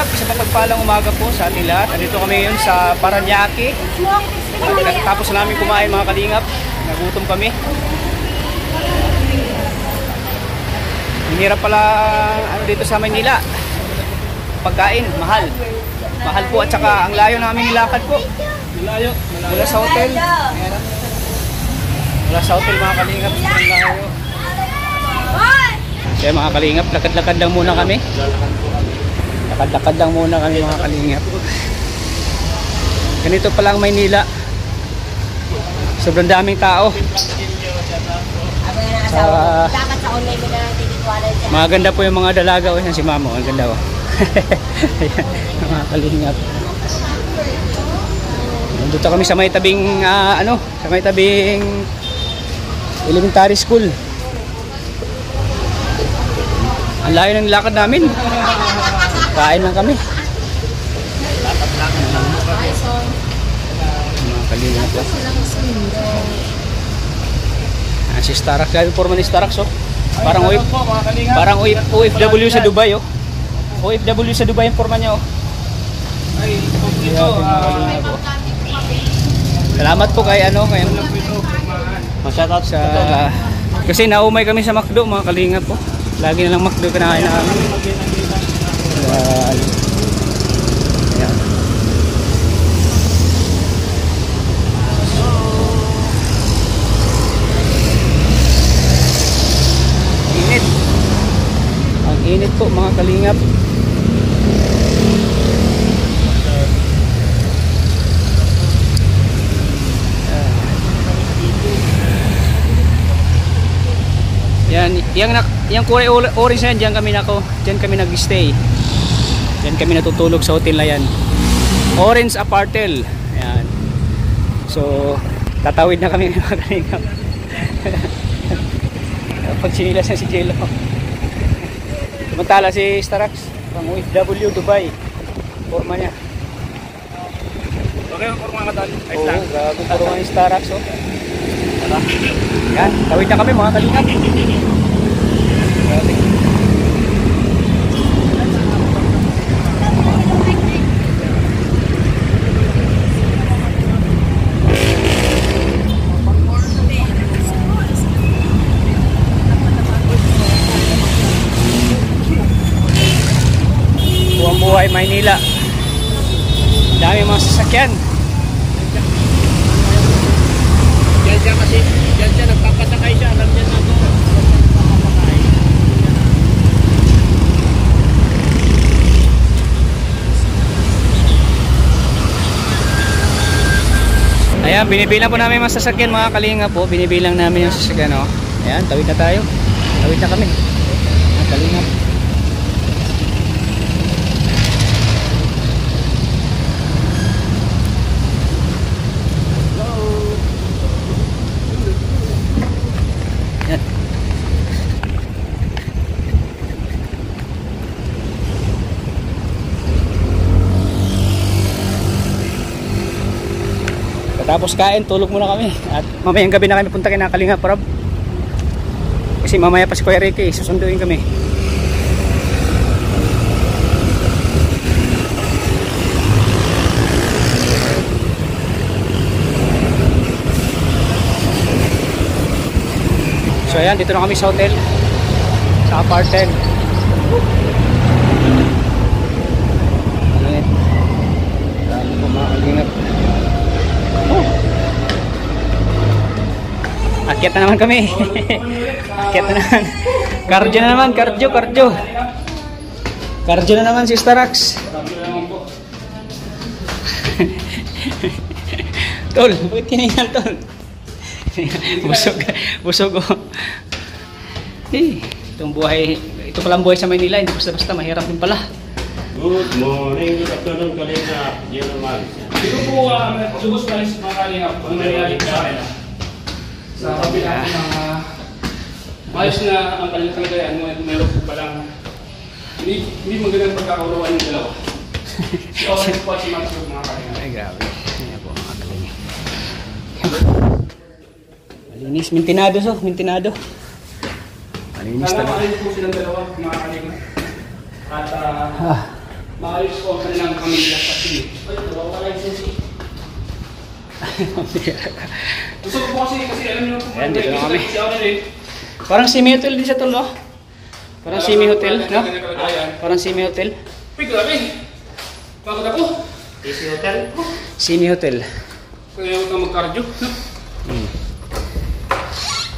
Kalingap, isang mapagpalang umaga po sa ating lahat. Andito kami ngayon sa Paranaque. Tapos namin kumain mga Kalingap. Nagutom kami. Hinirap pala dito sa Maynila. Pagkain, mahal. Mahal po at saka ang layo namin nilakad po. Malayo. Mula sa hotel. Mula sa hotel mga Kalingap. Ang layo. Kaya mga Kalingap, lakad-lakad lang muna kami. Lakad-lakad lang muna kami mga Kalingap. Ganito pa lang Maynila. Sobrang daming tao. Maganda po yung mga dalaga. O yan si Mamo, ang ganda o. Ayan, mga Kalingap. Nandito kami sa may tabing sa may tabing elementary school. Ang layo ng lakad namin. Kain lang kami. Mga Kalingap po. Si Starax, gabi forma ni Starax oh. Parang OFW sa Dubai oh. OFW sa Dubai yung forma niya oh. Salamat po kay kay ma-shoutout sa kasi naumay kami sa McDo mga Kalingap po. Lagi na lang McDo kinain namin. Ayan. Init. Ang init po mga Kalingap. Yang kulay orange na yan, diyan kami nag-stay. Diyan kami natutulog sa hotel na yan. Orange Apartel. Ayan. So, tatawid na kami mga Kalingap. Pag sinilas na si Jello. Samantala si Starax, pang OFW Dubai. Forma niya. Okay, forma ka tali. Oo, grabe forma ni Starax oh. Yan, tawid na kami mga Kalingap. Buong buhay Maynila. Dami mga sasakyan. Diyan siya nagpapasakay siya. Alam niya na ito. Ayan, binibilang po namin mga sasakyan mga Kalingap po. Binibilang namin yung sasakyan oh. Ayan, tawid na tayo. Tawid na kami. Ayan, Kalingap. Tapos kain, tulog muna kami. At mamayang gabi na kami punta kina Kalingap Rob. Kasi mamaya pa si Kuya Ricky, susunduin kami. So ayan, dito na kami sa hotel. Sa Apartel. Ayan. Dami po mga Kalingap. Akyat na naman kami. Akyat na naman. Cardio na naman. Cardio. Cardio na naman si Starax. Tol, bakit kiningal tol? Busog oh. Itong buhay, ito palang buhay sa Maynila. Hindi basta-basta, mahirap din pala. Good morning, good afternoon, Kalingap. Dito po, subos pa rin sa mga Kalingap. Ang nangyari sa akin sa kabila ng ayos na ang kalagayan mo at meron po palang hindi magandang pagkakaulawan yung dalawa. Si Oren po at si Max mga Kalingap. Ay grabe. Ayan po mga Kalingap. Malinis, mintinado so, mintinado. Malinis talaga. Malinis po silang dalawa mga Kalingap. At maayos ko ang kanilang pamilya sa Pili. Ay, wala yung sensi. Gusto ko po kasi alam nyo, ayan, dito na kami. si Aurel eh. Parang semi-hotel din siya tol, no? Parang semi-hotel, no? Parang semi-hotel. Uy, grabe. Bakit ako? Hotel? Semi-hotel. Kaya huwag kang mag-cardio.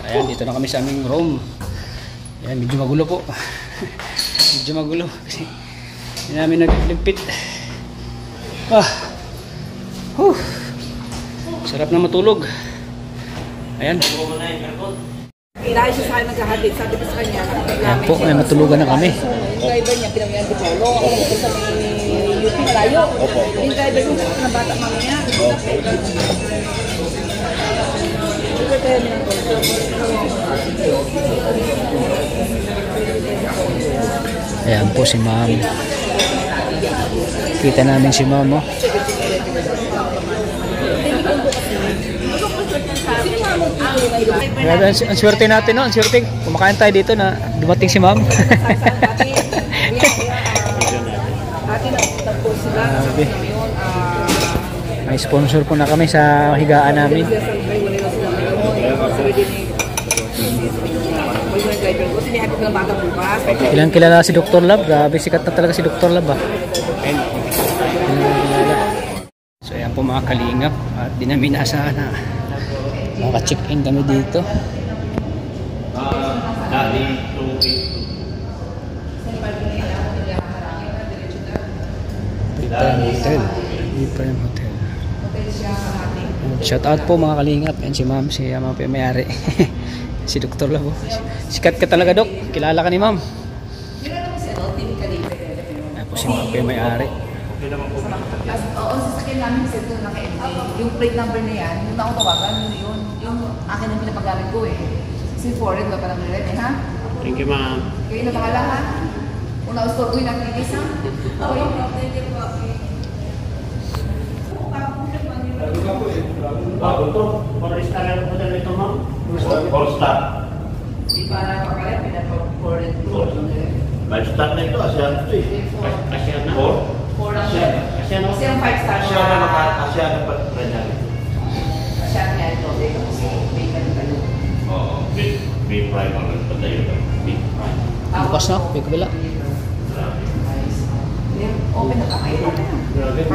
Ayan, dito na kami sa aming room. Ayan, medyo magulo po. Medyo magulo kasi hindi namin naglimpit. Sarap na matulog. Ayan. Dahil siya sa akin naghahatid, sabi ko sa kanya, Ayan po, ay matulugan na kami. yung driver niya, pinamiyang di Polo, ako dito sa may UP malayo. Yung driver niya, ng bata mamaya. Ayan po si ma'am. Kita namin si ma'am, oh. Grabe, ang swerte natin, no? Ang swerte. Kumakain tayo dito na dumating si ma'am. Grabe. May sponsor po na kami sa higaan namin. Ilang kilala si Dr. Lab? Grabe, sikat na talaga si Dr. Lab, ah. So ayan po mga kalingap. At di namin naasahan na maka-check-in kami dito. Dati 282. Hotel. Prime Hotel. Shout out po mga kalingap. Yan si ma'am, si ma'am may-ari. Si Dr. Lab. Sikat ka talaga, Dok. Kilala ka ni ma'am. Yan po si ma'am may-ari. Oo, sasakyan namin sa ito naka-MD. Yung plate number na yan, yung nakatawagan, yun, yung akin ang pinapagamit ko eh. Si foreign, wala pa naman rin eh, ha? Thank you, ma'am. Kayo na bahala, ha? Kung na-store ko yung nakikinis, ha? Okay. Bago to. 4-star lang po ito, ma'am. 4-star. Di para pagkalit, pinapa-foreign ko. 5-star na ito. Asya na ito eh. Asya na. 4? 4 lang siya. Asya na. Kasi ang 5-star Asya na naman. Asya na pa rin namin. Asya na ito. Kasi may ganun-ganun. Oo. May prime ang nagpatayo. May prime. Bukas na, may kabila. Open na kamay. Open na. Grabe.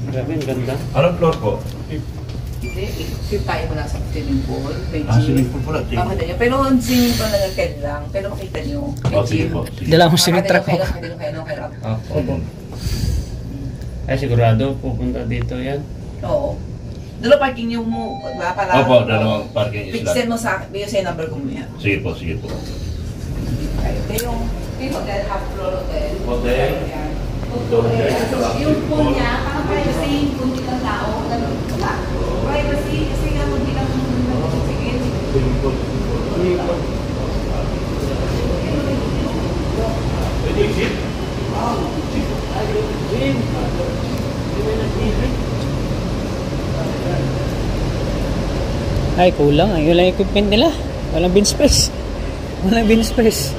Grabe, ang ganda. Anong floor po? Hindi, ikip tayo mula sa swimming pool. Swimming pool pala. Makita nyo. Pero ang swimming pool na nagked lang. Pero makita nyo. Sige po. Dala mo swimming truck mo. Opo. Ay, sigurado pupunta dito yan. Oo. Dalo parking yung mo. Pala. Opo, dalawang parking isla. Send mo sa akin. Bigyan sa'yo number ko mo yan. Sige po, sige po. Yung hotel, half floor hotel. Hotel. Yan. Hotel. Yung pool niya, parang privacy, kunti lang tao. Wala. Privacy, kasi nga kunti lang nag-check-in. Pwede exit? Ay, kulang. Ay, yun lang yung equipment nila. Walang bin space. Walang bin space.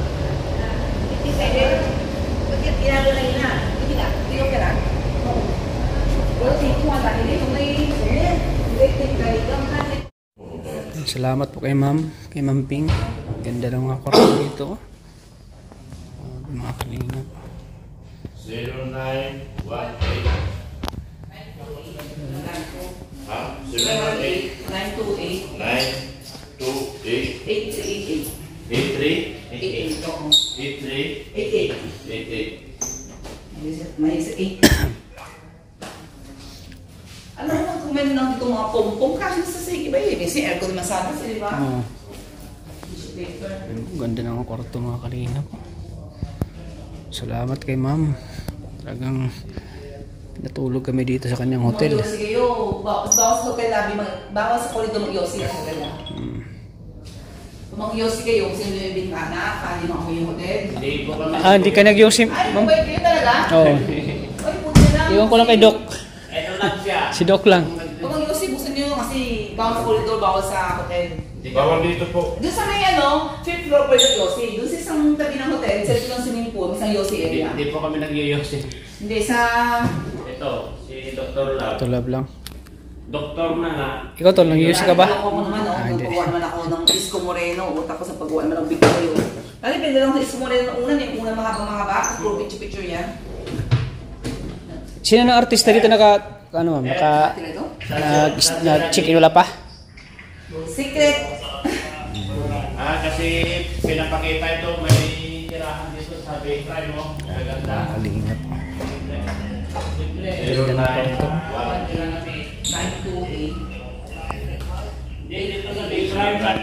Salamat po kay ma'am. Kay ma'am Ping. Ganda ng mga kwarto dito. Mga kalingap. 0918. Ha? 018 928 928 8388 83 May 8. Alam mo, kung meron lang dito mga pom-pom, kasi sa sige ba yun? Kasi aircon naman sana, di ba? Oh, Tissue paper. ganda ng kwarto mga kalingap. Salamat kay ma'am. Talagang natulog kami dito sa kanyang hotel. Mag-yosi kayo. Bawas sa hotel lobby, bawas sa koridor mag-yosi ang hotel. Kung mag-yosi kayo, kung sino yung bintana, kaya mo ako yung hotel. Hindi ka nag-yosim, Ay, ma'am? mabait kayo talaga? Oo. Ay, puti lang. Iwan ko lang kay Doc. Ito lang siya. Si Doc lang. Kung mag-yosi, gusto nyo kasi bawal sa koridor, bawal sa hotel. Bawal dito po. Doon sa may fifth floor po yung Yossi. Doon sa isang tabi ng hotel, sa yung swimming pool, isang Yossi area. Hindi po kami nag-iyosin. Hindi, sa... Ito, si Dr. Lab. Ito love lang. Doktor na nga. Ikaw tol, nag-use ka ba? Ako naman, hindi. nagpagawa naman ako ng Isko Moreno, tapos sa paggawa naman ng Big Boy. Lalo, pwede lang sa Isko Moreno ng una, yung unang mahaba, puro picture yan. Sino na artista dito ano ma'am, Ate ito? nag-check in wala pa? Secret. Kasi pinapakita ito, may tirahan dito sa bakery mo. Maganda. Kalingap. Simple. 928. Hindi, dito sa bakery.